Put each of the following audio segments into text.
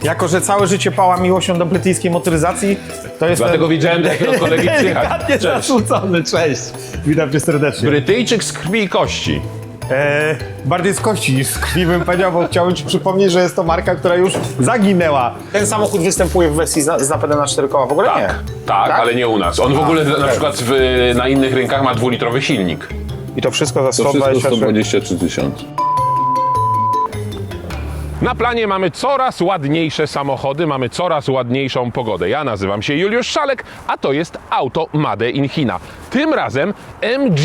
Jako że całe życie pała miłością do brytyjskiej motoryzacji, to jest Dlatego widziałem takiego kolegi przyjechać. delikatnie zasmucony. Cześć. Witam cię serdecznie. Brytyjczyk z krwi i kości. Bardziej z kości niż z krwi bym powiedział, bo chciałbym ci przypomnieć, że jest to marka, która już zaginęła. Ten samochód występuje w wersji z napędem na 4 koła, w ogóle nie. Tak, ale nie u nas. On w ogóle na przykład na innych rynkach ma 2-litrowy silnik. I to wszystko za To wszystko 123. 123 tysiące. Na planie mamy coraz ładniejsze samochody, mamy coraz ładniejszą pogodę. Ja nazywam się Juliusz Szalek, a to jest auto Made in China. Tym razem MG.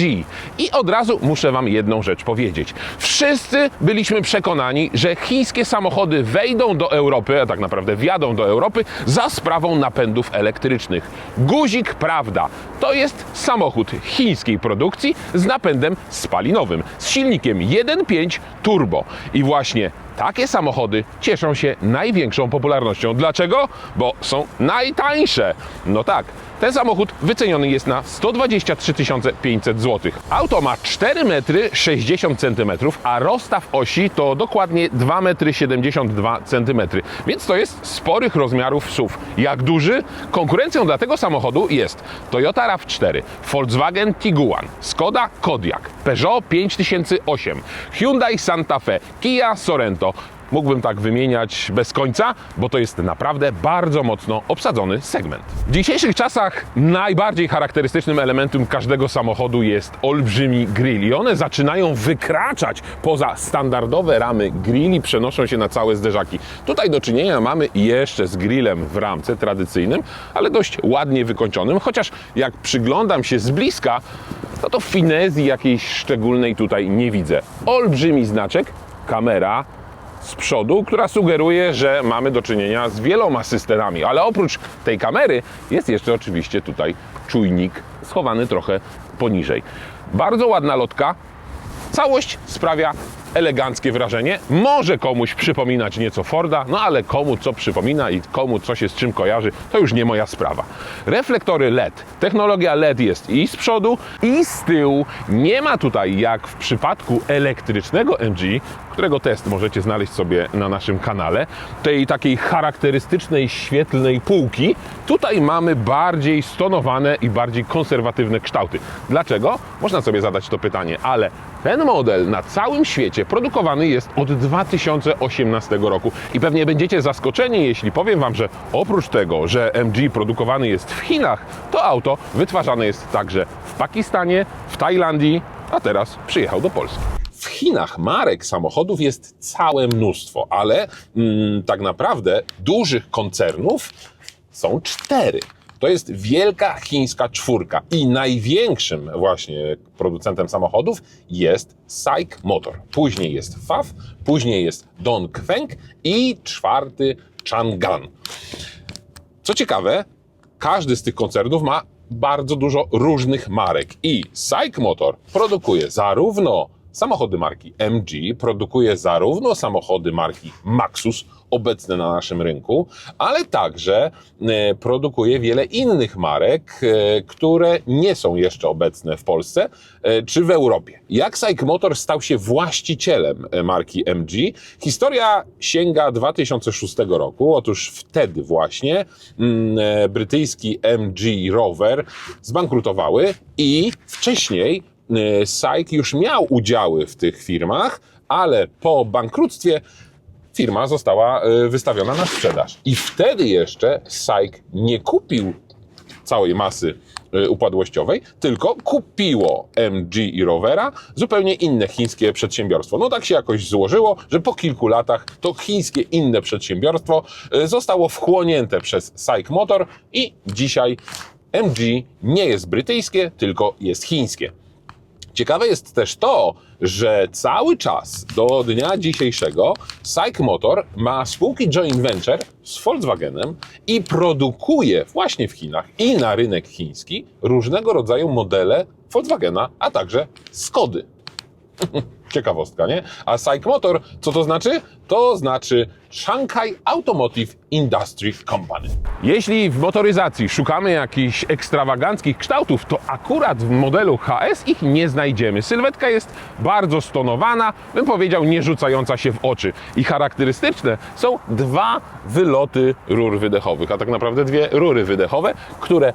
I od razu muszę wam jedną rzecz powiedzieć. Wszyscy byliśmy przekonani, że chińskie samochody wejdą do Europy, a tak naprawdę wjadą do Europy, za sprawą napędów elektrycznych. Guzik prawda. To jest samochód chińskiej produkcji z napędem spalinowym, z silnikiem 1.5 turbo. I właśnie takie samochody cieszą się największą popularnością. Dlaczego? Bo są najtańsze. No tak, ten samochód wyceniony jest na 123 500 zł. Auto ma 4 metry 60 cm, a rozstaw osi to dokładnie 2 metry 72 cm. Więc to jest sporych rozmiarów SUV. Jak duży? Konkurencją dla tego samochodu jest Toyota RAV4, Volkswagen Tiguan, Skoda Kodiaq, Peugeot 5008, Hyundai Santa Fe, Kia Sorento. Mógłbym tak wymieniać bez końca, bo to jest naprawdę bardzo mocno obsadzony segment. W dzisiejszych czasach najbardziej charakterystycznym elementem każdego samochodu jest olbrzymi grill i one zaczynają wykraczać poza standardowe ramy grilli, przenoszą się na całe zderzaki. Tutaj do czynienia mamy jeszcze z grillem w ramce tradycyjnym, ale dość ładnie wykończonym, chociaż jak przyglądam się z bliska, to finezji jakiejś szczególnej tutaj nie widzę. Olbrzymi znaczek, kamera z przodu, która sugeruje, że mamy do czynienia z wieloma systemami, ale oprócz tej kamery jest jeszcze oczywiście tutaj czujnik schowany trochę poniżej. Bardzo ładna lotka. Całość sprawia eleganckie wrażenie. Może komuś przypominać nieco Forda, no ale komu co przypomina i komu co się z czym kojarzy, to już nie moja sprawa. Reflektory LED. Technologia LED jest i z przodu, i z tyłu. Nie ma tutaj, jak w przypadku elektrycznego MG, którego test możecie znaleźć sobie na naszym kanale, tej takiej charakterystycznej, świetlnej półki. Tutaj mamy bardziej stonowane i bardziej konserwatywne kształty. Dlaczego? Można sobie zadać to pytanie, ale ten model na całym świecie produkowany jest od 2018 roku i pewnie będziecie zaskoczeni, jeśli powiem wam, że oprócz tego, że MG produkowany jest w Chinach, to auto wytwarzane jest także w Pakistanie, w Tajlandii, a teraz przyjechał do Polski. W Chinach marek samochodów jest całe mnóstwo, ale tak naprawdę dużych koncernów są 4. To jest wielka chińska czwórka i największym właśnie producentem samochodów jest SAIC Motor. Później jest FAW, później jest Dongfeng i 4. Changan. Co ciekawe, każdy z tych koncernów ma bardzo dużo różnych marek i SAIC Motor produkuje zarówno samochody marki MG, produkuje zarówno samochody marki Maxus, obecne na naszym rynku, ale także produkuje wiele innych marek, które nie są jeszcze obecne w Polsce czy w Europie. Jak SAIC Motor stał się właścicielem marki MG? Historia sięga 2006 roku. Otóż wtedy właśnie brytyjski MG Rover zbankrutowały i wcześniej SAIC już miał udziały w tych firmach, ale po bankructwie firma została wystawiona na sprzedaż. I wtedy jeszcze SAIC nie kupił całej masy upadłościowej, tylko kupiło MG i Rovera zupełnie inne chińskie przedsiębiorstwo. No tak się jakoś złożyło, że po kilku latach to chińskie inne przedsiębiorstwo zostało wchłonięte przez SAIC Motor i dzisiaj MG nie jest brytyjskie, tylko jest chińskie. Ciekawe jest też to, że cały czas do dnia dzisiejszego SAIC Motor ma spółki joint venture z Volkswagenem i produkuje właśnie w Chinach i na rynek chiński różnego rodzaju modele Volkswagena, a także Skody. Ciekawostka, nie? A SAIC Motor, co to znaczy? To znaczy Shanghai Automotive Industry Company. Jeśli w motoryzacji szukamy jakichś ekstrawaganckich kształtów, to akurat w modelu HS ich nie znajdziemy. Sylwetka jest bardzo stonowana, bym powiedział nie rzucająca się w oczy. I charakterystyczne są dwa wyloty rur wydechowych, a tak naprawdę dwie rury wydechowe, które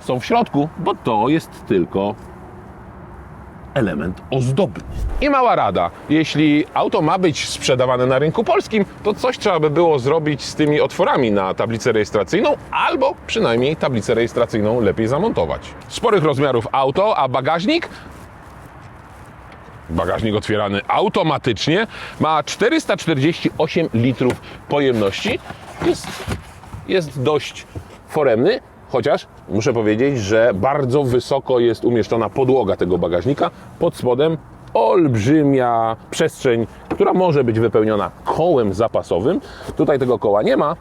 są w środku, bo to jest tylko element ozdobny. I mała rada, jeśli auto ma być sprzedawane na rynku polskim, to coś trzeba by było zrobić z tymi otworami na tablicę rejestracyjną, albo przynajmniej tablicę rejestracyjną lepiej zamontować. Sporych rozmiarów auto, a bagażnik otwierany automatycznie, ma 448 litrów pojemności. Jest dość foremny, chociaż muszę powiedzieć, że bardzo wysoko jest umieszczona podłoga tego bagażnika. Pod spodem olbrzymia przestrzeń, która może być wypełniona kołem zapasowym. Tutaj tego koła nie ma,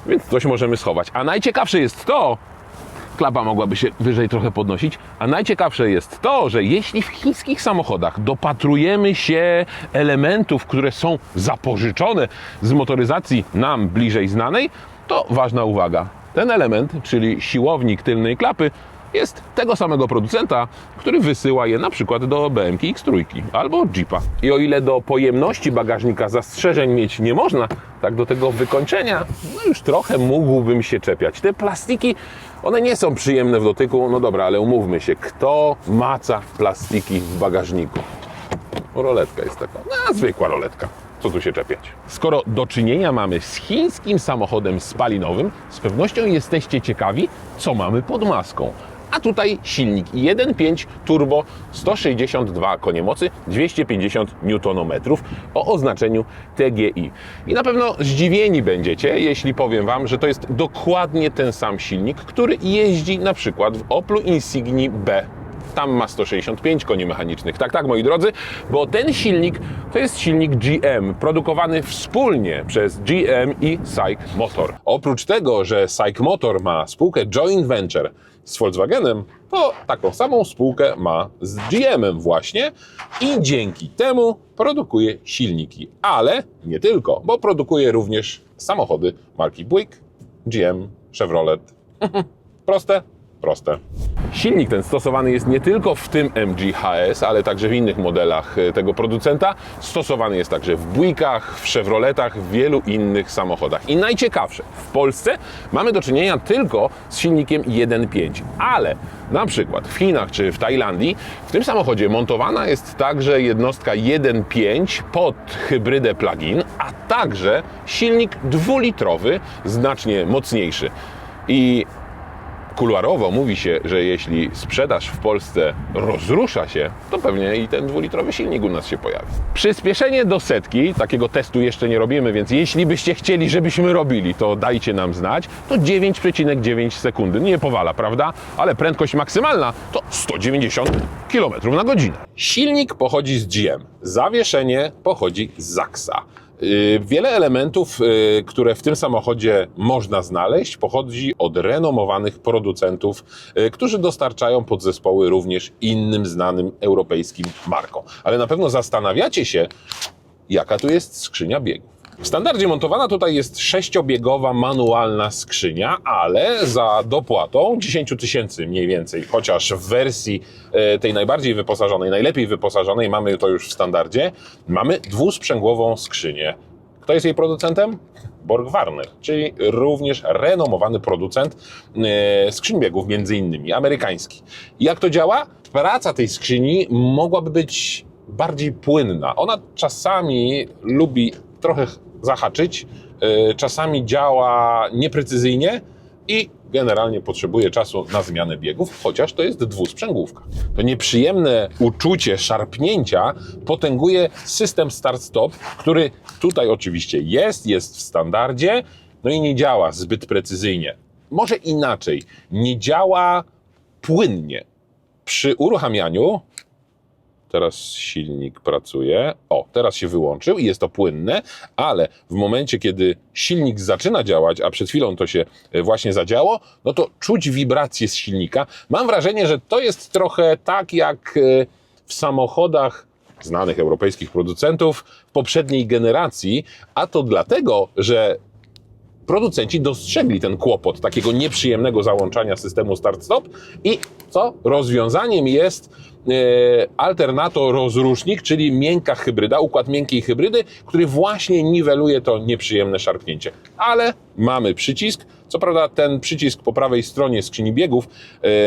więc coś możemy schować. A najciekawsze jest to, klapa mogłaby się wyżej trochę podnosić, a najciekawsze jest to, że jeśli w chińskich samochodach dopatrujemy się elementów, które są zapożyczone z motoryzacji nam bliżej znanej, to ważna uwaga. Ten element, czyli siłownik tylnej klapy, jest tego samego producenta, który wysyła je na przykład do BMK X3 albo Jeepa. I o ile do pojemności bagażnika zastrzeżeń mieć nie można, tak do tego wykończenia no już trochę mógłbym się czepiać. Te plastiki, one nie są przyjemne w dotyku, no dobra, ale umówmy się, kto maca plastiki w bagażniku? Roletka jest taka, zwykła roletka. Co tu się czepiać? Skoro do czynienia mamy z chińskim samochodem spalinowym, z pewnością jesteście ciekawi, co mamy pod maską. A tutaj silnik 1.5 turbo, 162 konie mocy, 250 Nm o oznaczeniu TGI. I na pewno zdziwieni będziecie, jeśli powiem Wam, że to jest dokładnie ten sam silnik, który jeździ na przykład w Oplu Insigni B. Tam ma 165 koni mechanicznych. Tak, moi drodzy, bo ten silnik to jest silnik GM, produkowany wspólnie przez GM i SAIC Motor. Oprócz tego, że SAIC Motor ma spółkę joint venture z Volkswagenem, to taką samą spółkę ma z GM-em właśnie i dzięki temu produkuje silniki. Ale nie tylko, bo produkuje również samochody marki Buick, GM, Chevrolet. Proste? Proste. Silnik ten stosowany jest nie tylko w tym MG HS, ale także w innych modelach tego producenta. Stosowany jest także w Buickach, w Chevroletach, w wielu innych samochodach. I najciekawsze, w Polsce mamy do czynienia tylko z silnikiem 1.5, ale na przykład w Chinach czy w Tajlandii w tym samochodzie montowana jest także jednostka 1.5 pod hybrydę plug-in, a także silnik dwulitrowy, znacznie mocniejszy. I kuluarowo mówi się, że jeśli sprzedaż w Polsce rozrusza się, to pewnie i ten dwulitrowy silnik u nas się pojawi. Przyspieszenie do setki, takiego testu jeszcze nie robimy, więc jeśli byście chcieli, żebyśmy robili, to dajcie nam znać, to 9,9 sekundy. Nie powala, prawda? Ale prędkość maksymalna to 190 km na godzinę. Silnik pochodzi z GM, zawieszenie pochodzi z Zaxa. Wiele elementów, które w tym samochodzie można znaleźć, pochodzi od renomowanych producentów, którzy dostarczają podzespoły również innym znanym europejskim markom. Ale na pewno zastanawiacie się, jaka tu jest skrzynia biegów. W standardzie montowana tutaj jest 6-biegowa manualna skrzynia, ale za dopłatą 10 000 mniej więcej, chociaż w wersji tej najbardziej wyposażonej, najlepiej wyposażonej, mamy to już w standardzie, mamy dwusprzęgłową skrzynię. Kto jest jej producentem? BorgWarner, czyli również renomowany producent skrzyń biegów, między innymi amerykański. Jak to działa? Praca tej skrzyni mogłaby być bardziej płynna. Ona czasami lubi trochę zahaczyć, czasami działa nieprecyzyjnie i generalnie potrzebuje czasu na zmianę biegów, chociaż to jest dwusprzęgłówka. To nieprzyjemne uczucie szarpnięcia potęguje system start-stop, który tutaj oczywiście jest w standardzie, no i nie działa zbyt precyzyjnie. Może inaczej, nie działa płynnie. Przy uruchamianiu teraz silnik pracuje. O, teraz się wyłączył i jest to płynne, ale w momencie, kiedy silnik zaczyna działać, a przed chwilą to się właśnie zadziało, no to czuć wibracje z silnika. Mam wrażenie, że to jest trochę tak jak w samochodach znanych europejskich producentów w poprzedniej generacji, a to dlatego, że producenci dostrzegli ten kłopot takiego nieprzyjemnego załączania systemu start-stop i co? Rozwiązaniem jest alternator rozrusznik, czyli miękka hybryda, układ miękkiej hybrydy, który właśnie niweluje to nieprzyjemne szarpnięcie. Ale mamy przycisk. Co prawda ten przycisk po prawej stronie skrzyni biegów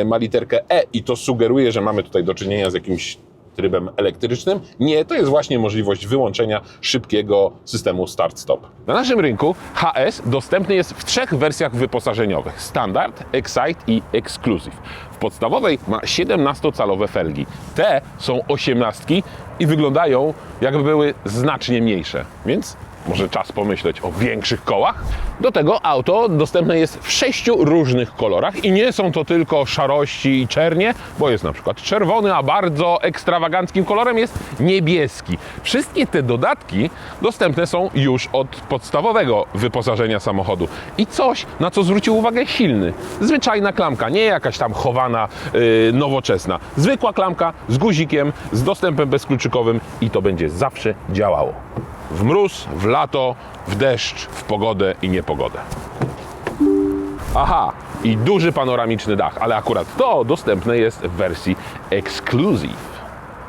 ma literkę E i to sugeruje, że mamy tutaj do czynienia z jakimś trybem elektrycznym. Nie, to jest właśnie możliwość wyłączenia szybkiego systemu start-stop. Na naszym rynku HS dostępny jest w 3 wersjach wyposażeniowych: Standard, Excite i Exclusive. W podstawowej ma 17-calowe felgi. Te są 18 i wyglądają, jakby były znacznie mniejsze, więc może czas pomyśleć o większych kołach. Do tego auto dostępne jest w 6 różnych kolorach i nie są to tylko szarości i czernie, bo jest na przykład czerwony, a bardzo ekstrawaganckim kolorem jest niebieski. Wszystkie te dodatki dostępne są już od podstawowego wyposażenia samochodu. I coś, na co zwrócił uwagę Silny. Zwyczajna klamka, nie jakaś tam chowana, nowoczesna. Zwykła klamka z guzikiem, z dostępem bezkluczykowym i to będzie zawsze działało. W mróz, w lato, w deszcz, w pogodę i niepogodę. Aha, i duży panoramiczny dach, ale akurat to dostępne jest w wersji Exclusive.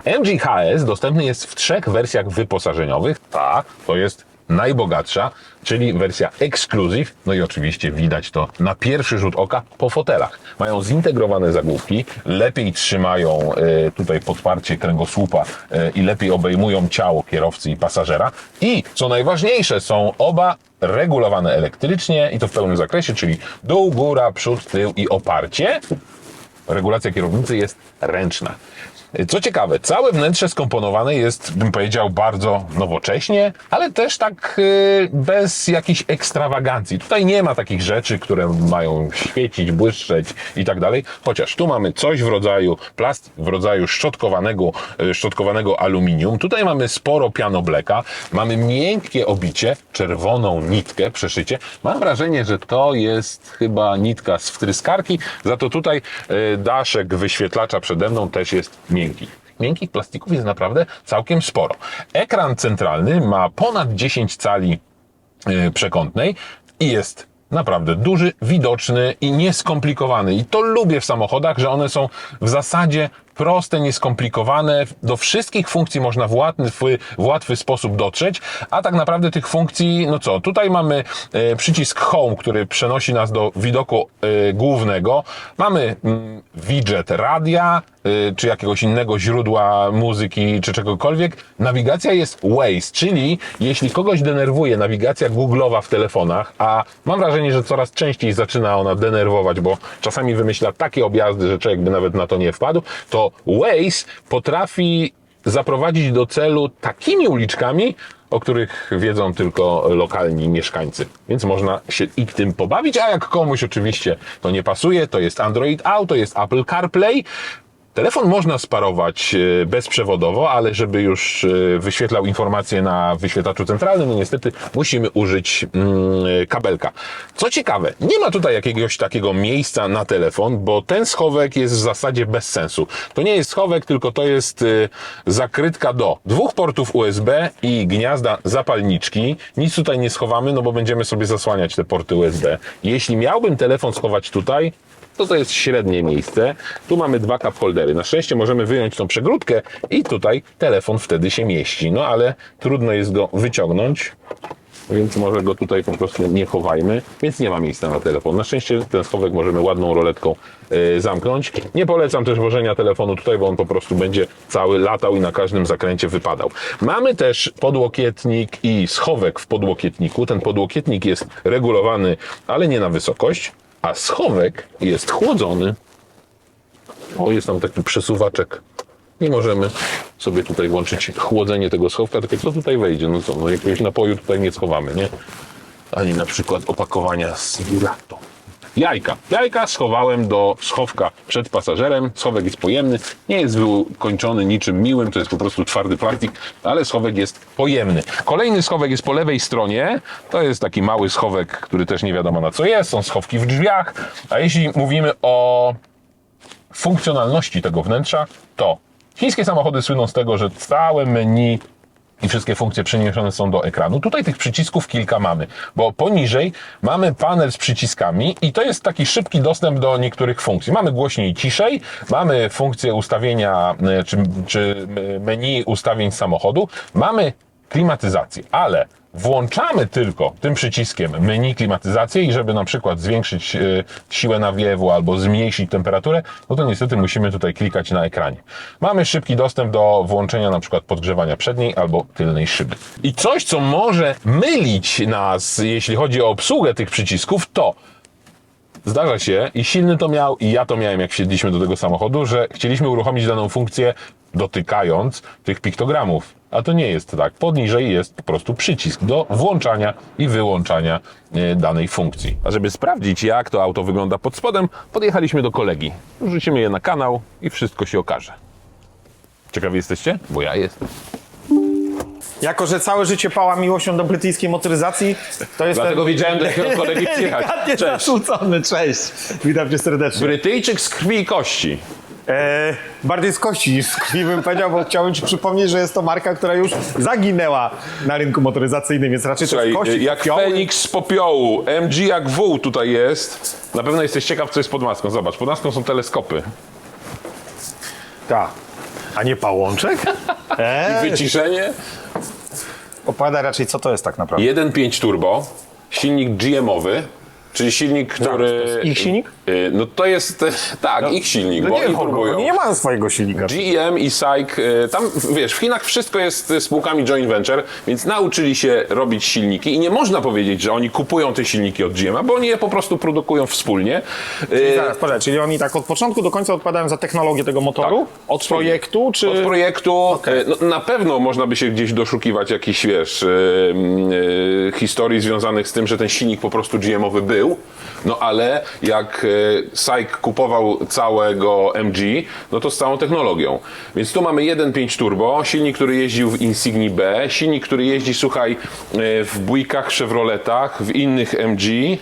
MG HS dostępny jest w 3 wersjach wyposażeniowych. Ta to jest najbogatsza, czyli wersja Exclusive. No i oczywiście widać to na pierwszy rzut oka po fotelach. Mają zintegrowane zagłówki, lepiej trzymają tutaj podparcie kręgosłupa i lepiej obejmują ciało kierowcy i pasażera. I co najważniejsze, są oba regulowane elektrycznie i to w pełnym zakresie, czyli dół, góra, przód, tył i oparcie. Regulacja kierownicy jest ręczna. Co ciekawe, całe wnętrze skomponowane jest, bym powiedział, bardzo nowocześnie, ale też tak bez jakiejś ekstrawagancji. Tutaj nie ma takich rzeczy, które mają świecić, błyszczeć i tak dalej, chociaż tu mamy coś w rodzaju plastik, w rodzaju szczotkowanego aluminium. Tutaj mamy sporo pianobleka, mamy miękkie obicie, czerwoną nitkę, przeszycie. Mam wrażenie, że to jest chyba nitka z wtryskarki, za to tutaj daszek wyświetlacza przede mną też jest miękki. Miękkich plastików jest naprawdę całkiem sporo. Ekran centralny ma ponad 10 cali przekątnej i jest naprawdę duży, widoczny i nieskomplikowany. I to lubię w samochodach, że one są w zasadzie proste, nieskomplikowane. Do wszystkich funkcji można w łatwy sposób dotrzeć, a tak naprawdę tych funkcji, no co, tutaj mamy przycisk Home, który przenosi nas do widoku głównego. Mamy widget radia, czy jakiegoś innego źródła muzyki, czy czegokolwiek. Nawigacja jest Waze, czyli jeśli kogoś denerwuje nawigacja googlowa w telefonach, a mam wrażenie, że coraz częściej zaczyna ona denerwować, bo czasami wymyśla takie objazdy, że człowiek by nawet na to nie wpadł, to Waze potrafi zaprowadzić do celu takimi uliczkami, o których wiedzą tylko lokalni mieszkańcy. Więc można się i tym pobawić, a jak komuś oczywiście to nie pasuje, to jest Android Auto, jest Apple CarPlay. Telefon można sparować bezprzewodowo, ale żeby już wyświetlał informacje na wyświetlaczu centralnym, no niestety musimy użyć kabelka. Co ciekawe, nie ma tutaj jakiegoś takiego miejsca na telefon, bo ten schowek jest w zasadzie bez sensu. To nie jest schowek, tylko to jest zakrytka do 2 portów USB i gniazda zapalniczki. Nic tutaj nie schowamy, no bo będziemy sobie zasłaniać te porty USB. Jeśli miałbym telefon schować tutaj, to jest średnie miejsce. Tu mamy 2 cup holdery. Na szczęście możemy wyjąć tą przegródkę i tutaj telefon wtedy się mieści. No ale trudno jest go wyciągnąć, więc może go tutaj po prostu nie chowajmy. Więc nie ma miejsca na telefon. Na szczęście ten schowek możemy ładną roletką zamknąć. Nie polecam też włożenia telefonu tutaj, bo on po prostu będzie cały latał i na każdym zakręcie wypadał. Mamy też podłokietnik i schowek w podłokietniku. Ten podłokietnik jest regulowany, ale nie na wysokość, a schowek jest chłodzony. O, jest tam taki przesuwaczek i możemy sobie tutaj włączyć chłodzenie tego schowka, tylko co tutaj wejdzie? No co, no jakiegoś napoju tutaj nie schowamy, nie? Ani na przykład opakowania z gelato. Jajka schowałem do schowka przed pasażerem. Schowek jest pojemny, nie jest wykończony niczym miłym, to jest po prostu twardy plastik, ale schowek jest pojemny. Kolejny schowek jest po lewej stronie. To jest taki mały schowek, który też nie wiadomo na co jest. Są schowki w drzwiach, a jeśli mówimy o funkcjonalności tego wnętrza, to Chińskie samochody słyną z tego, że całe menu i wszystkie funkcje przeniesione są do ekranu. Tutaj tych przycisków kilka mamy, bo poniżej mamy panel z przyciskami i to jest taki szybki dostęp do niektórych funkcji. Mamy głośniej i ciszej, mamy funkcję ustawienia czy menu ustawień samochodu, mamy klimatyzację, ale włączamy tylko tym przyciskiem menu klimatyzację i żeby na przykład zwiększyć siłę nawiewu albo zmniejszyć temperaturę, no to niestety musimy tutaj klikać na ekranie. Mamy szybki dostęp do włączenia na przykład podgrzewania przedniej albo tylnej szyby. I coś, co może mylić nas, jeśli chodzi o obsługę tych przycisków, to zdarza się, i silny to miał, i ja to miałem, jak wsiedliśmy do tego samochodu, że chcieliśmy uruchomić daną funkcję dotykając tych piktogramów. A to nie jest tak. Poniżej jest po prostu przycisk do włączania i wyłączania danej funkcji. A żeby sprawdzić, jak to auto wygląda pod spodem, podjechaliśmy do kolegi. Wrzucimy je na kanał i wszystko się okaże. Ciekawi jesteście? Bo ja jestem. Jako że całe życie pała miłością do brytyjskiej motoryzacji, to jest Dlatego wiedziałem, do jakiego kolegi przyjechać. delikatnie Cześć. zarzucony. Cześć. Witam cię serdecznie. Brytyjczyk z krwi i kości. Bardziej z kości niż z krwi bym powiedział, bo chciałem ci przypomnieć, że jest to marka, która już zaginęła na rynku motoryzacyjnym, więc raczej to Słuchaj, jest kości. jak popioły. Feniks z popiołu, MG jak wół tutaj jest. Na pewno jesteś ciekaw, co jest pod maską. Zobacz, pod maską są teleskopy. Tak. A nie pałączek? Wyciszenie. Opowiadaj raczej, co to jest tak naprawdę. 1.5 turbo, silnik GM-owy, czyli silnik, który... to jest ich silnik? No to jest, tak, ich silnik, No bo nie, oni próbują. oni nie mają swojego silnika. GM i SAIC, tam wiesz, w Chinach wszystko jest spółkami joint venture, więc nauczyli się robić silniki i nie można powiedzieć, że oni kupują te silniki od GM-a, bo oni je po prostu produkują wspólnie. Zaraz, poczekaj, czyli oni tak od początku do końca odpowiadają za technologię tego motoru? Tak. Od projektu, czy... Od projektu, no, na pewno można by się gdzieś doszukiwać jakichś, wiesz, historii związanych z tym, że ten silnik po prostu GM-owy był, no ale jak SAIC kupował całego MG, no to z całą technologią. Więc tu mamy 1.5 turbo, silnik, który jeździł w Insigni B, silnik, który jeździ, słuchaj, w Buickach, Chevroletach, w innych MG.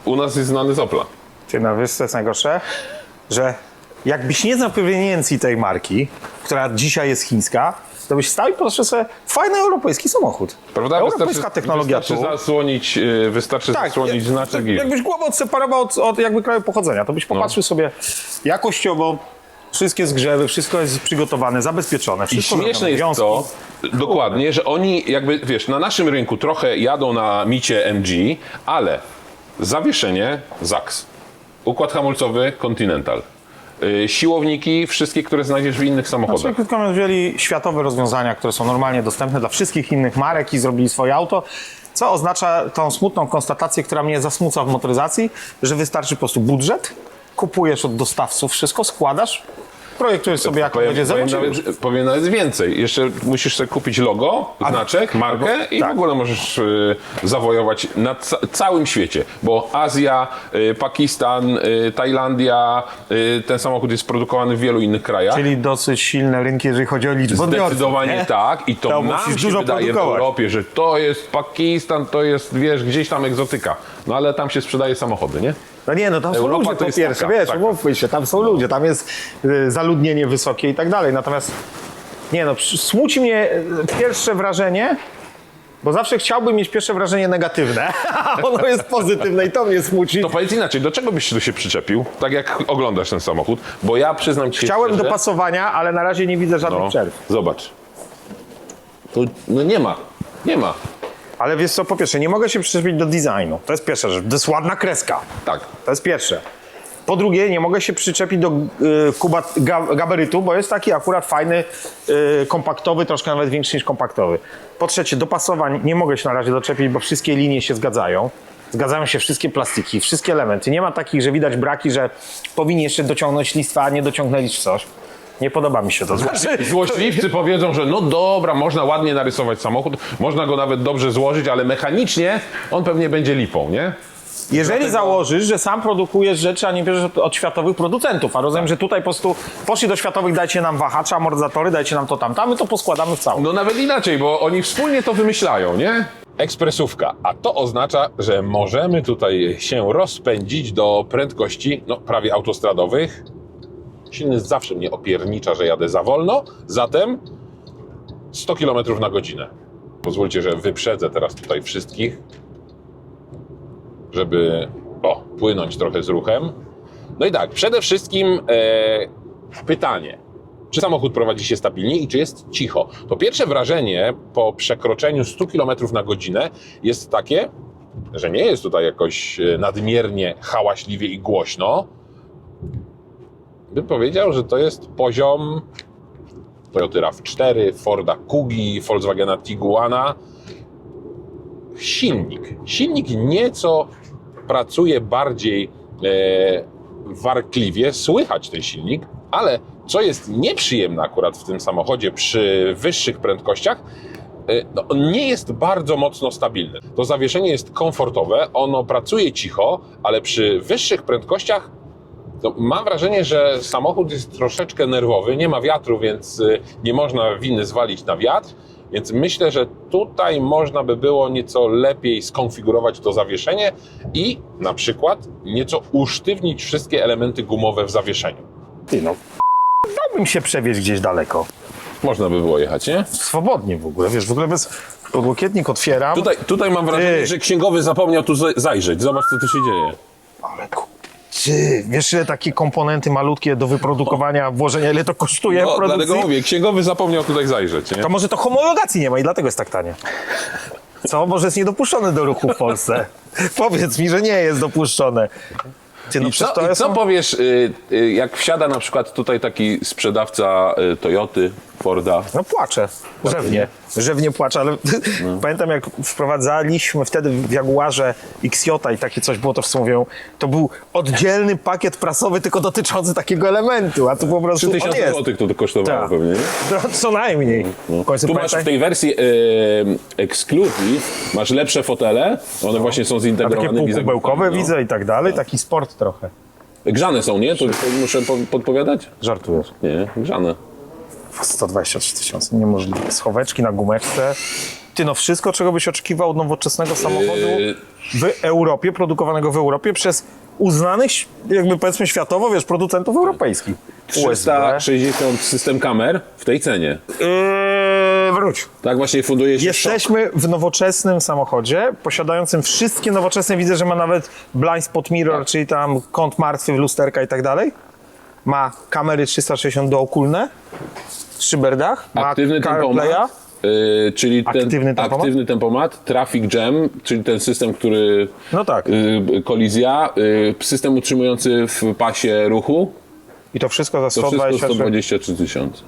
U nas jest znany z Opla. Ty, no wiesz, co jest najgorsze? Że jakbyś nie znał proweniencji tej marki, która dzisiaj jest chińska, to byś stał i proszę sobie fajny europejski samochód. Prawda? Europejska technologia wystarczy tu. wystarczy Tak, zasłonić znaczek i... jakbyś głowę odseparował od jakby kraju pochodzenia, to byś popatrzył sobie jakościowo, wszystkie zgrzewy, wszystko jest przygotowane, zabezpieczone, I wszystko śmieszne jest wiązki. to, dokładnie, że oni jakby, wiesz, na naszym rynku trochę jadą na micie MG, ale zawieszenie ZAX, układ hamulcowy Continental, siłowniki, wszystkie, które znajdziesz w innych samochodach. Znaczy, krótko mówiąc, wzięli światowe rozwiązania, które są normalnie dostępne dla wszystkich innych marek i zrobili swoje auto, co oznacza tą smutną konstatację, która mnie zasmuca w motoryzacji, że wystarczy po prostu budżet, kupujesz od dostawców wszystko, składasz, projektujesz sobie jak będzie zewnątrz. Powiem nawet więcej. Jeszcze musisz sobie kupić logo, znaczek, markę i w ogóle możesz zawojować na całym świecie. Bo Azja, Pakistan, Tajlandia, ten samochód jest produkowany w wielu innych krajach. Czyli dosyć silne rynki, jeżeli chodzi o liczbę odbiorców. Zdecydowanie nie? tak. I to To nam musisz się dużo wydaje w produkować. Europie, że to jest Pakistan, to jest, wiesz, gdzieś tam egzotyka. No ale tam się sprzedaje samochody, nie? No nie, no tam są Europa ludzie to po jest pierwsze, taka, wiesz, taka. umówmy się, tam są ludzie, tam jest zaludnienie wysokie i tak dalej, natomiast nie no, smuci mnie pierwsze wrażenie, bo zawsze chciałbym mieć pierwsze wrażenie negatywne, a ono jest pozytywne i to mnie smuci. To powiedz inaczej, do czego byś się tu się przyczepił? Tak jak oglądasz ten samochód? Bo ja przyznam ci się Chciałem szczerze, dopasowania, ale na razie nie widzę żadnych przerw. Zobacz. Tu no nie ma. Nie ma. Ale wiesz co, po pierwsze, nie mogę się przyczepić do designu, to jest pierwsza rzecz, to jest ładna kreska, Tak. to jest pierwsze. Po drugie, nie mogę się przyczepić do gabarytu, bo jest taki akurat fajny, kompaktowy, troszkę nawet większy niż kompaktowy. Po trzecie, dopasowań nie mogę się na razie doczepić, bo wszystkie linie się zgadzają. Zgadzają się wszystkie plastiki, wszystkie elementy. Nie ma takich, że widać braki, że powinni jeszcze dociągnąć listwa, a nie dociągnęli czy coś. Nie podoba mi się to. Złośliwcy powiedzą, że no dobra, można ładnie narysować samochód, można go nawet dobrze złożyć, ale mechanicznie on pewnie będzie lipą, nie? Jeżeli założysz, że sam produkujesz rzeczy, a nie bierzesz od światowych producentów, a rozumiem, że tutaj po prostu poszli do światowych, dajcie nam wahacze, amortyzatory, dajcie nam to tam, my to poskładamy w całość. No nawet inaczej, bo oni wspólnie to wymyślają, nie? Ekspresówka, a to oznacza, że możemy tutaj się rozpędzić do prędkości, no prawie autostradowych. silny zawsze mnie opiernicza, że jadę za wolno, zatem 100 km na godzinę. Pozwólcie, że wyprzedzę teraz tutaj wszystkich, żeby płynąć trochę z ruchem. No i tak, przede wszystkim pytanie, czy samochód prowadzi się stabilnie i czy jest cicho? To pierwsze wrażenie po przekroczeniu 100 km na godzinę jest takie, że nie jest tutaj jakoś nadmiernie hałaśliwie i głośno. Bym powiedział, że to jest poziom Toyoty RAV4, Forda Kugi, Volkswagena Tiguana. Silnik nieco pracuje bardziej warkliwie, słychać ten silnik, ale co jest nieprzyjemne akurat w tym samochodzie przy wyższych prędkościach, on nie jest bardzo mocno stabilny. To zawieszenie jest komfortowe, ono pracuje cicho, ale przy wyższych prędkościach mam wrażenie, że samochód jest troszeczkę nerwowy, nie ma wiatru, więc nie można winy zwalić na wiatr, więc myślę, że tutaj można by było nieco lepiej skonfigurować to zawieszenie i na przykład nieco usztywnić wszystkie elementy gumowe w zawieszeniu. Dałbym się przewieźć gdzieś daleko. Można by było jechać, nie? Swobodnie w ogóle, wiesz, w ogóle bez podłokietnik otwieram. Tutaj mam wrażenie, że księgowy zapomniał tu zajrzeć. Zobacz, co tu się dzieje. Ale ty, wiesz ile takie komponenty malutkie do wyprodukowania, włożenia, ile to kosztuje w produkcji? Dlatego mówię, księgowy zapomniał tutaj zajrzeć, nie? To może to homologacji nie ma i dlatego jest tak tanie. Co? Może jest niedopuszczone do ruchu w Polsce? Powiedz mi, że nie jest dopuszczone. Ty, no I co powiesz, jak wsiada na przykład tutaj taki sprzedawca Toyoty, Forda? No płaczę, rzewnie płaczę, ale pamiętam jak wprowadzaliśmy wtedy w Jaguarze XJ i takie coś było, to wszyscy mówią, to był oddzielny pakiet prasowy tylko dotyczący takiego elementu, a tu po prostu 3000 zł to kosztowało Tak. pewnie, nie? No, co najmniej. W końcu Tu masz w tej wersji Exclusive, masz lepsze fotele, one właśnie są a takie zintegrowane. półkubełkowe widzę i tak dalej, taki sport trochę. Grzane są, nie? To muszę podpowiadać? Żartujesz. Nie, grzane. 123 000, niemożliwe. Schoweczki na gumeczce. Ty, no wszystko, czego byś oczekiwał od nowoczesnego samochodu w Europie, produkowanego w Europie przez uznanych, jakby powiedzmy światowo, wiesz, producentów europejskich. 360 system kamer w tej cenie. Wróć. Tak właśnie funduje się Jesteśmy w nowoczesnym samochodzie, posiadającym wszystkie nowoczesne, widzę, że ma nawet blind spot mirror, czyli tam kąt martwy, lusterka i tak dalej. Ma kamery 360 dookulne, szyberdach, ma aktywny CarPlaya. tempomat, czyli Aktywny tempomat? aktywny tempomat, traffic jam, czyli ten system, który No tak. kolizja, system utrzymujący w pasie ruchu, I to wszystko za to wszystko 123 123 tysiące.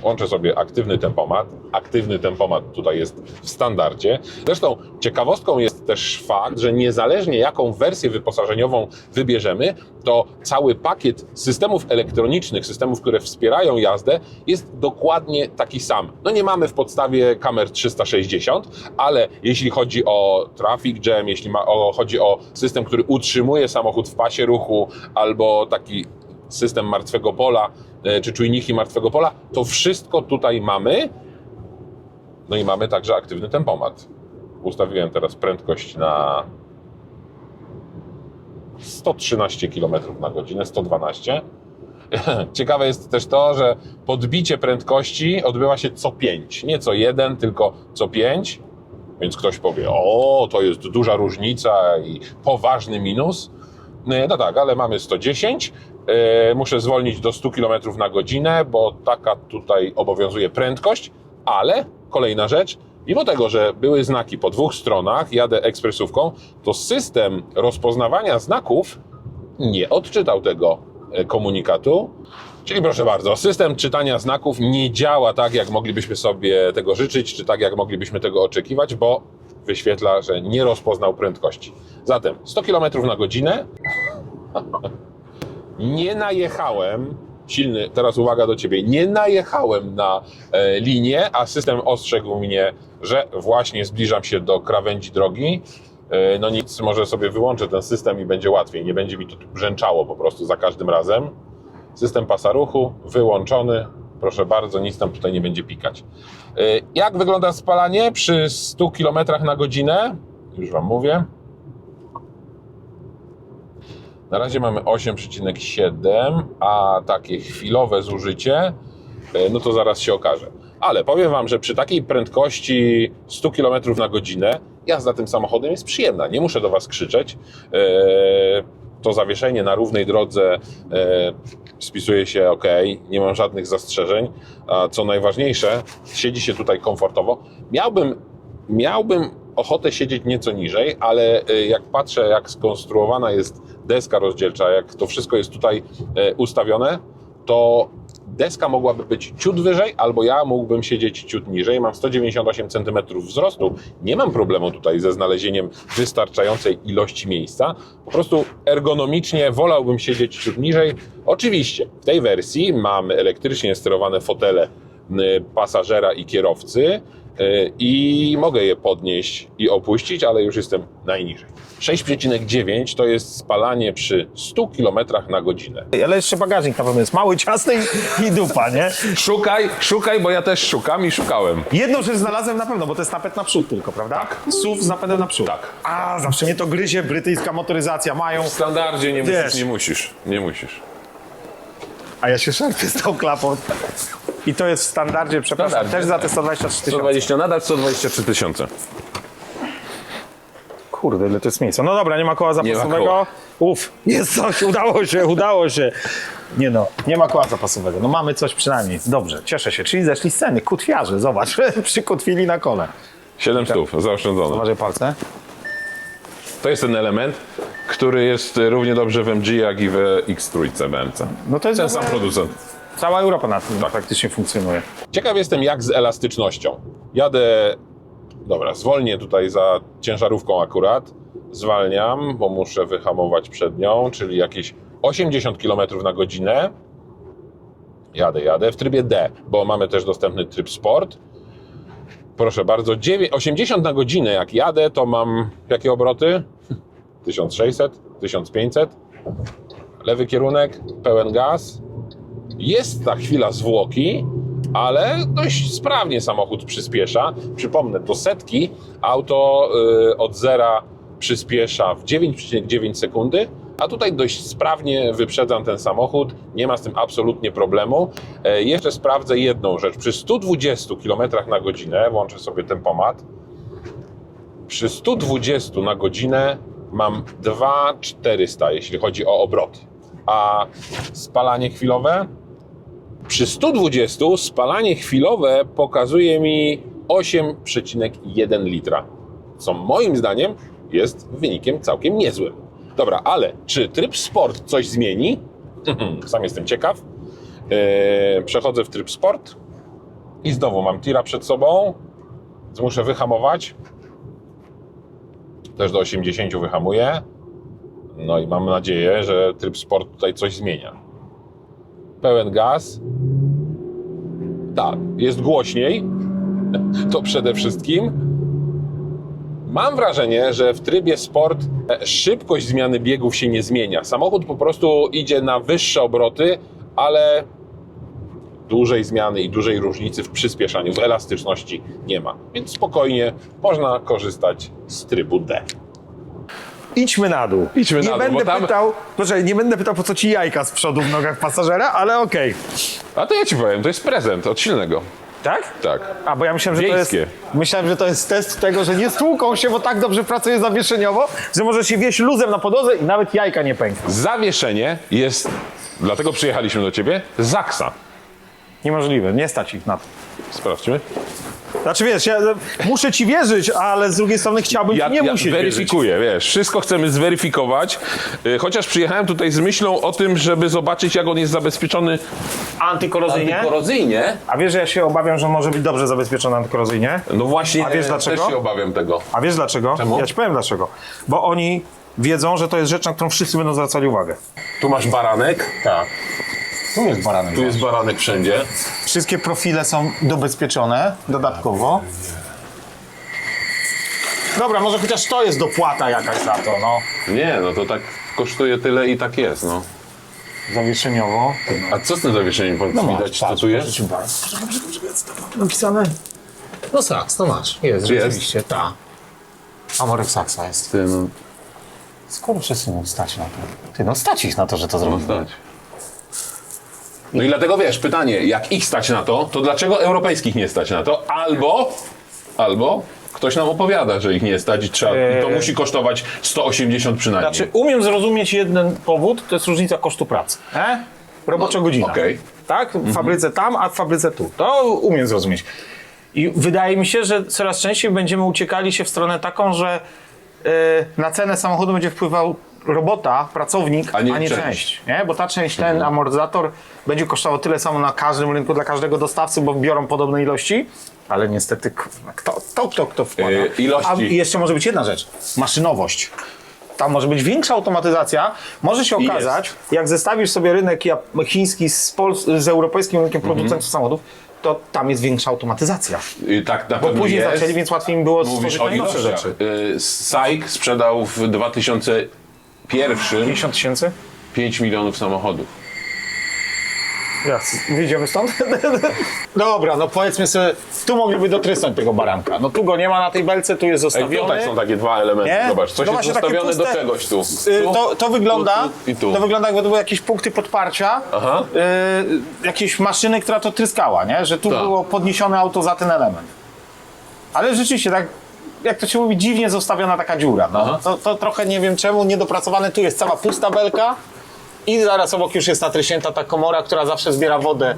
Łączę sobie aktywny tempomat. Aktywny tempomat tutaj jest w standardzie. Zresztą ciekawostką jest też fakt, że niezależnie jaką wersję wyposażeniową wybierzemy, to cały pakiet systemów elektronicznych, systemów, które wspierają jazdę, jest dokładnie taki sam. No nie mamy w podstawie kamer 360, ale jeśli chodzi o traffic jam, jeśli chodzi o system, który utrzymuje samochód w pasie ruchu, albo taki system martwego pola, czy czujniki martwego pola, to wszystko tutaj mamy. No i mamy także aktywny tempomat. Ustawiłem teraz prędkość na 113 km na godzinę, 112. Ciekawe jest też to, że podbicie prędkości odbywa się co 5. Nie co 1, tylko co 5. Więc ktoś powie, o, to jest duża różnica i poważny minus. No tak, ale mamy 110. Muszę zwolnić do 100 km na godzinę, bo taka tutaj obowiązuje prędkość, ale kolejna rzecz, mimo tego, że były znaki po dwóch stronach, jadę ekspresówką, to system rozpoznawania znaków nie odczytał tego komunikatu. Czyli proszę bardzo, system czytania znaków nie działa tak, jak moglibyśmy sobie tego życzyć, czy tak, jak moglibyśmy tego oczekiwać, bo wyświetla, że nie rozpoznał prędkości. Zatem 100 km na godzinę. Nie najechałem, silny, teraz uwaga do Ciebie, nie najechałem na linię, a system ostrzegł mnie, że właśnie zbliżam się do krawędzi drogi. No nic, może sobie wyłączę ten system i będzie łatwiej, nie będzie mi to brzęczało po prostu za każdym razem. System pasa ruchu wyłączony, proszę bardzo, nic tam tutaj nie będzie pikać. Jak wygląda spalanie przy 100 km na godzinę? Już Wam mówię. Na razie mamy 8,7, a takie chwilowe zużycie, no to zaraz się okaże. Ale powiem Wam, że przy takiej prędkości 100 km na godzinę jazda tym samochodem jest przyjemna. Nie muszę do Was krzyczeć. To zawieszenie na równej drodze spisuje się ok, nie mam żadnych zastrzeżeń. A co najważniejsze, siedzi się tutaj komfortowo. Miałbym ochotę siedzieć nieco niżej, ale jak patrzę, jak skonstruowana jest deska rozdzielcza, jak to wszystko jest tutaj ustawione, to deska mogłaby być ciut wyżej, albo ja mógłbym siedzieć ciut niżej. Mam 198 cm wzrostu. Nie mam problemu tutaj ze znalezieniem wystarczającej ilości miejsca. Po prostu ergonomicznie wolałbym siedzieć ciut niżej. Oczywiście w tej wersji mamy elektrycznie sterowane fotele pasażera i kierowcy i mogę je podnieść i opuścić, ale już jestem najniżej. 6,9 to jest spalanie przy 100 km na godzinę. Ale jeszcze bagażnik na pewno jest mały, ciasny i dupa, nie? Szukaj, bo ja też szukam i szukałem. Jedną rzecz znalazłem na pewno, bo to jest napęd na przód tylko, prawda? Tak. SUV z napędem na przód. Tak. A, zawsze mnie to gryzie, brytyjska motoryzacja mają. W standardzie Wiesz. nie musisz. A ja się szarpię z tą klapą. I to jest w standardzie, przepraszam, Standardzie, też za tak. te 123 tysiące. 120 nadal, 123 tysiące. Kurde, ile to jest miejsca. No dobra, nie ma koła ma zapasowego. koła. Jest coś, udało się. Nie no, nie ma koła zapasowego. No mamy coś przynajmniej. Dobrze, cieszę się. Czyli zeszli z sceny. Kutwiarze, zobacz, przykotwili na kole. 700 zaoszczędzone. Uważaj palce. To jest ten element, który jest równie dobrze w MG, jak i w X3 BMC. No to jest Ten w ogóle- sam producent. Cała Europa na tym praktycznie funkcjonuje. Ciekaw jestem, jak z elastycznością. Jadę, dobra, zwolnię tutaj za ciężarówką akurat. Zwalniam, bo muszę wyhamować przed nią, czyli jakieś 80 km na godzinę. Jadę w trybie D, bo mamy też dostępny tryb Sport. Proszę bardzo, 80 na godzinę jak jadę, to mam jakie obroty? 1600, 1500. Lewy kierunek, pełen gaz. Jest ta chwila zwłoki, ale dość sprawnie samochód przyspiesza. Przypomnę, do setki auto od zera przyspiesza w 9,9 sekundy, a tutaj dość sprawnie wyprzedzam ten samochód, nie ma z tym absolutnie problemu. Jeszcze sprawdzę jedną rzecz. Przy 120 km na godzinę, włączę sobie tempomat, przy 120 na godzinę mam 2400, jeśli chodzi o obroty. A spalanie chwilowe? Przy 120 spalanie chwilowe pokazuje mi 8,1 litra, co moim zdaniem jest wynikiem całkiem niezłym. Dobra, ale czy tryb Sport coś zmieni? Sam jestem ciekaw. Przechodzę w tryb Sport i znowu mam tira przed sobą, więc muszę wyhamować. Też do 80 wyhamuję. No i mam nadzieję, że tryb Sport tutaj coś zmienia. Pełen gaz. Tak, jest głośniej. To przede wszystkim. Mam wrażenie, że w trybie Sport szybkość zmiany biegów się nie zmienia. Samochód po prostu idzie na wyższe obroty, ale dużej zmiany i dużej różnicy w przyspieszaniu, w elastyczności nie ma. Więc spokojnie można korzystać z trybu D. Idźmy na dół. Idźmy na dół, bo tam- nie będę pytał, po co ci jajka z przodu w nogach pasażera, ale okej. A to ja ci powiem, to jest prezent od silnego. Tak? Tak. A, bo ja Wiejskie. myślałem, że to jest test tego, że nie stłuką się, bo tak dobrze pracuje zawieszeniowo, że może się wieść luzem na podłodze i nawet jajka nie pękną. Zawieszenie jest, dlatego przyjechaliśmy do ciebie, Zaksa. Niemożliwe, nie stać ich na to. Sprawdźmy. Znaczy wiesz, ja muszę ci wierzyć, ale z drugiej strony chciałbym ci nie musieć wierzyć. weryfikuję, wiesz, wszystko chcemy zweryfikować, chociaż przyjechałem tutaj z myślą o tym, żeby zobaczyć, jak on jest zabezpieczony Antykorozyjnie? A wiesz, że ja się obawiam, że może być dobrze zabezpieczony antykorozyjnie? No właśnie, A wiesz dlaczego? też się obawiam tego. A wiesz dlaczego? Czemu? Ja ci powiem dlaczego. Bo oni wiedzą, że to jest rzecz, na którą wszyscy będą zwracali uwagę. Tu masz baranek, Tak. Tu jest baranek. tu jest baranek wszędzie. Wszystkie profile są dobezpieczone dodatkowo. Dobra, może chociaż to jest dopłata jakaś za to, no. Nie, no to tak kosztuje tyle i tak jest, no. Zawieszeniowo. A co z tym zawieszeniem? Widać, co tu jest? Napisane? No Saks, to masz. Jest, Jest? rzeczywiście, ta. Amorek Saksa jest. Ty, no. Skoro wszyscy nie stać na to. Ty, no stać ich na to, że to zrobią. Stać. No i dlatego wiesz, pytanie, jak ich stać na to dlaczego europejskich nie stać na to? Albo ktoś nam opowiada, że ich nie stać i to musi kosztować 180 przynajmniej. Znaczy, umiem zrozumieć jeden powód, to jest różnica kosztu pracy. Robocza godzina. okej. Tak? W fabryce tam, a w fabryce tu. To umiem zrozumieć. I wydaje mi się, że coraz częściej będziemy uciekali się w stronę taką, że na cenę samochodu będzie wpływał robota, pracownik, A nie część. Nie? Bo ta część, ten amortyzator będzie kosztował tyle samo na każdym rynku dla każdego dostawcy, bo biorą podobne ilości, ale niestety kto wkłada. Ilości. A jeszcze może być jedna rzecz. Maszynowość. Tam może być większa automatyzacja. Może się okazać, jak zestawisz sobie rynek chiński z europejskim rynkiem producentów samochodów, to tam jest większa automatyzacja. Tak na Bo pewno później jest. zaczęli, więc łatwiej im było Mówisz stworzyć o najnowsze ilościach. rzeczy. SAIC sprzedał w 2001 50 tysięcy? 5 milionów samochodów. Wyjdziemy stąd? Dobra, no powiedzmy sobie, tu mogliby dotrysnąć tego baranka. No tu go nie ma na tej belce, tu jest Ej, zostawiony. tutaj są takie dwa elementy, Nie? zobacz, coś No jest właśnie takie zostawione do puste. czegoś tu. To wygląda, tu i tu. to wygląda jakby to były jakieś punkty podparcia, Aha. jakieś maszyny, która to tryskała, nie? Że tu Tak. było podniesione auto za ten element. Ale rzeczywiście, tak jak to się mówi, dziwnie zostawiona taka dziura. No. To trochę nie wiem czemu, niedopracowane. Tu jest cała pusta belka i zaraz obok już jest natrysięta ta komora, która zawsze zbiera wodę.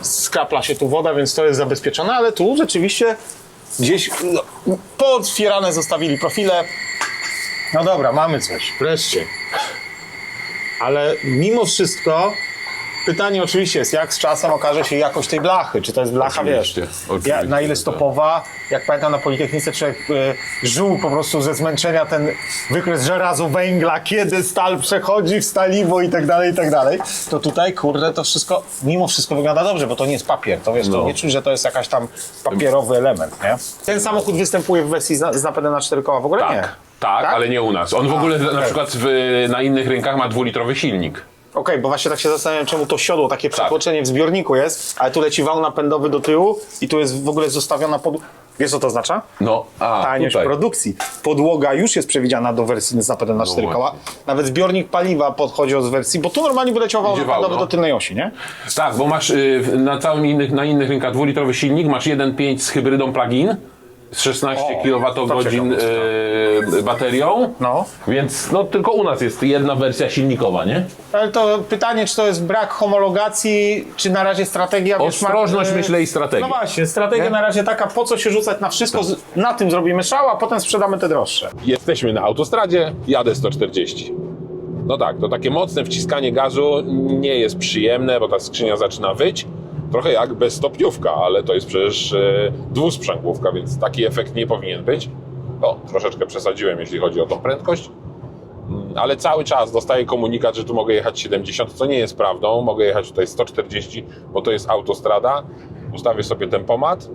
Skrapla się tu woda, więc to jest zabezpieczone, ale tu rzeczywiście gdzieś pootwierane zostawili profile. No dobra, mamy coś, wreszcie. Ale mimo wszystko pytanie oczywiście jest, jak z czasem okaże się jakość tej blachy. Czy to jest blacha, Oczywiście, wiesz, oczywiście, na ile stopowa. Jak pamiętam na Politechnice człowiek żył po prostu ze zmęczenia ten wykres żelazu, węgla, kiedy stal przechodzi w staliwo i tak dalej, i tak dalej. To tutaj, kurde, to wszystko, mimo wszystko wygląda dobrze, bo to nie jest papier. To wiesz, to nie czuć, że to jest jakaś tam papierowy element, nie? Ten samochód występuje w wersji z napędem na 4 koła, w ogóle nie. Tak, ale nie u nas. On w ogóle na przykład na innych rynkach ma 2-litrowy silnik. Okej, bo właśnie tak się zastanawiam, czemu to siodło, takie przetłoczenie w zbiorniku jest, ale tu leci wał napędowy do tyłu i tu jest w ogóle zostawiona Wiesz, co to oznacza? No, Tanieść tutaj. produkcji. Podłoga już jest przewidziana do wersji z napędem na 4 koła. Nawet zbiornik paliwa podchodzi od wersji, bo tu normalnie wyleciał wał Idzie napędowy wał, no. do tylnej osi, nie? Tak, bo masz na innych rynkach 2-litrowy silnik, masz 1.5 z hybrydą plug-in, z 16 kWh baterią, No. więc no, tylko u nas jest jedna wersja silnikowa, nie? Ale to pytanie, czy to jest brak homologacji, czy na razie strategia... wiesz, Ostrożność, myślę, i strategia. No właśnie, strategia na razie taka, po co się rzucać na wszystko, na tym zrobimy szał, a potem sprzedamy te droższe. Jesteśmy na autostradzie, jadę 140. No tak, to takie mocne wciskanie gazu nie jest przyjemne, bo ta skrzynia zaczyna wyć. Trochę jak bezstopniówka, ale to jest przecież dwusprzęgłówka, więc taki efekt nie powinien być. O, troszeczkę przesadziłem, jeśli chodzi o tą prędkość. Ale cały czas dostaję komunikat, że tu mogę jechać 70, co nie jest prawdą. Mogę jechać tutaj 140, bo to jest autostrada. Ustawię sobie tempomat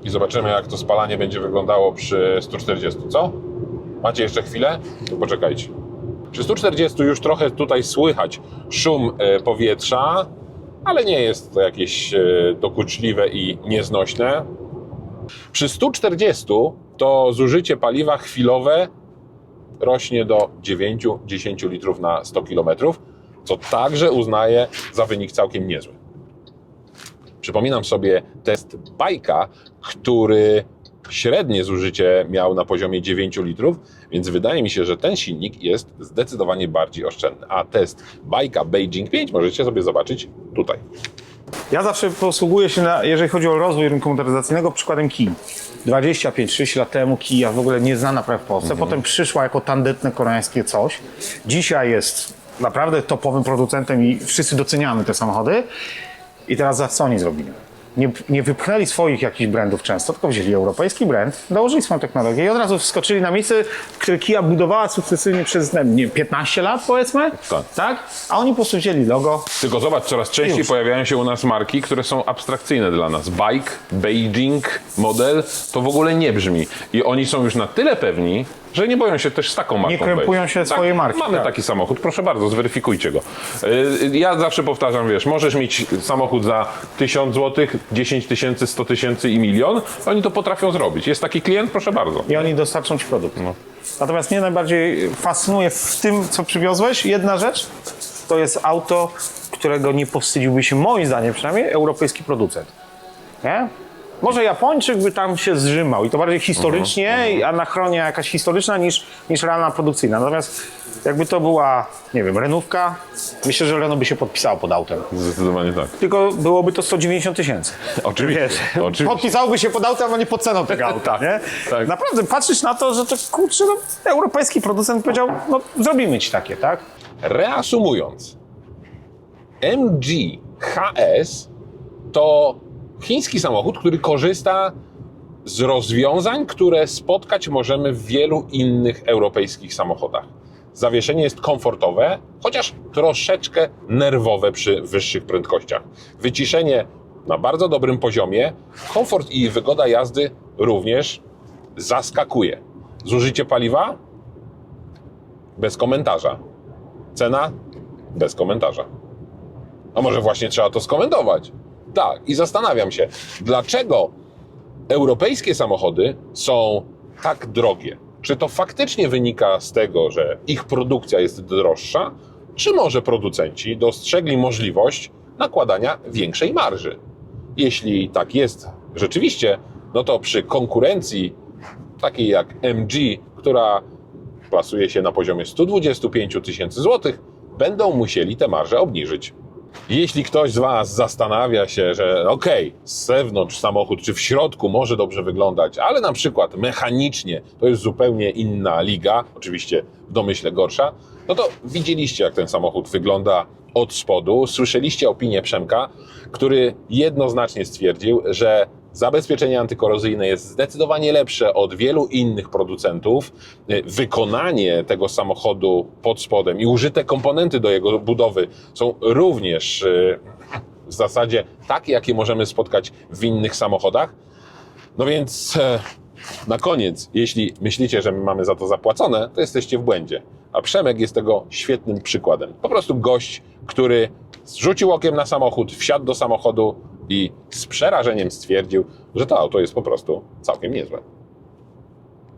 i zobaczymy, jak to spalanie będzie wyglądało przy 140, co? Macie jeszcze chwilę? To poczekajcie. Przy 140 już trochę tutaj słychać szum powietrza, ale nie jest to jakieś dokuczliwe i nieznośne. Przy 140 to zużycie paliwa chwilowe rośnie do 9-10 litrów na 100 km, co także uznaję za wynik całkiem niezły. Przypominam sobie test Bajka, który średnie zużycie miał na poziomie 9 litrów, więc wydaje mi się, że ten silnik jest zdecydowanie bardziej oszczędny. A test Bajka Beijing 5 możecie sobie zobaczyć tutaj. Ja zawsze posługuję się, jeżeli chodzi o rozwój rynku motoryzacyjnego, przykładem Kii. 25-30 lat temu Kia w ogóle nieznana prawie w Polsce, potem przyszła jako tandetne koreańskie coś. Dzisiaj jest naprawdę topowym producentem i wszyscy doceniamy te samochody. I teraz za co oni zrobili? Nie wypchnęli swoich jakichś brandów często, tylko wzięli europejski brand, dołożyli swoją technologię i od razu wskoczyli na miejsce, które Kia budowała sukcesywnie przez 15 lat, powiedzmy. Tak? A oni po prostu wzięli logo. Tylko zobacz, coraz częściej Już. pojawiają się u nas marki, które są abstrakcyjne dla nas. Bike, Beijing, model, to w ogóle nie brzmi. I oni są już na tyle pewni, że nie boją się też z taką marką Nie krępują wejść. się swojej marki, Mamy tak. taki samochód, proszę bardzo, zweryfikujcie go. Ja zawsze powtarzam, wiesz, możesz mieć samochód za 1000 zł, 10 tysięcy, 100 tysięcy i milion. Oni to potrafią zrobić. Jest taki klient, proszę bardzo. I oni dostarczą ci produkt. Natomiast mnie najbardziej fascynuje w tym, co przywiozłeś, jedna rzecz, to jest auto, którego nie powstydziłby się, moim zdaniem przynajmniej, europejski producent. Nie? Może Japończyk by tam się zrzymał i to bardziej historycznie, anachronia jakaś historyczna niż realna produkcyjna. Natomiast jakby to była, nie wiem, Renówka, myślę, że Renault by się podpisało pod autem. Zdecydowanie tak. Tylko byłoby to 190 tysięcy. Oczywiście. Oczywiście. Podpisałoby się pod autem, a nie pod ceną tego auta, nie? tak. Naprawdę patrzysz na to, że to kurczę, no, europejski producent powiedział, no zrobimy ci takie, tak? Reasumując, MG HS to chiński samochód, który korzysta z rozwiązań, które spotkać możemy w wielu innych europejskich samochodach. Zawieszenie jest komfortowe, chociaż troszeczkę nerwowe przy wyższych prędkościach. Wyciszenie na bardzo dobrym poziomie, komfort i wygoda jazdy również zaskakuje. Zużycie paliwa? Bez komentarza. Cena? Bez komentarza. A może właśnie trzeba to skomentować? Tak, i zastanawiam się, dlaczego europejskie samochody są tak drogie? Czy to faktycznie wynika z tego, że ich produkcja jest droższa, czy może producenci dostrzegli możliwość nakładania większej marży? Jeśli tak jest rzeczywiście, no to przy konkurencji takiej jak MG, która plasuje się na poziomie 125 tysięcy złotych, będą musieli tę marżę obniżyć. Jeśli ktoś z Was zastanawia się, że z zewnątrz samochód czy w środku może dobrze wyglądać, ale na przykład mechanicznie to jest zupełnie inna liga, oczywiście w domyśle gorsza, no to widzieliście, jak ten samochód wygląda od spodu, słyszeliście opinię Przemka, który jednoznacznie stwierdził, że zabezpieczenie antykorozyjne jest zdecydowanie lepsze od wielu innych producentów. Wykonanie tego samochodu pod spodem i użyte komponenty do jego budowy są również w zasadzie takie, jakie możemy spotkać w innych samochodach. No więc na koniec, jeśli myślicie, że my mamy za to zapłacone, to jesteście w błędzie. A Przemek jest tego świetnym przykładem. Po prostu gość, który zrzucił okiem na samochód, wsiadł do samochodu i z przerażeniem stwierdził, że to auto jest po prostu całkiem niezłe.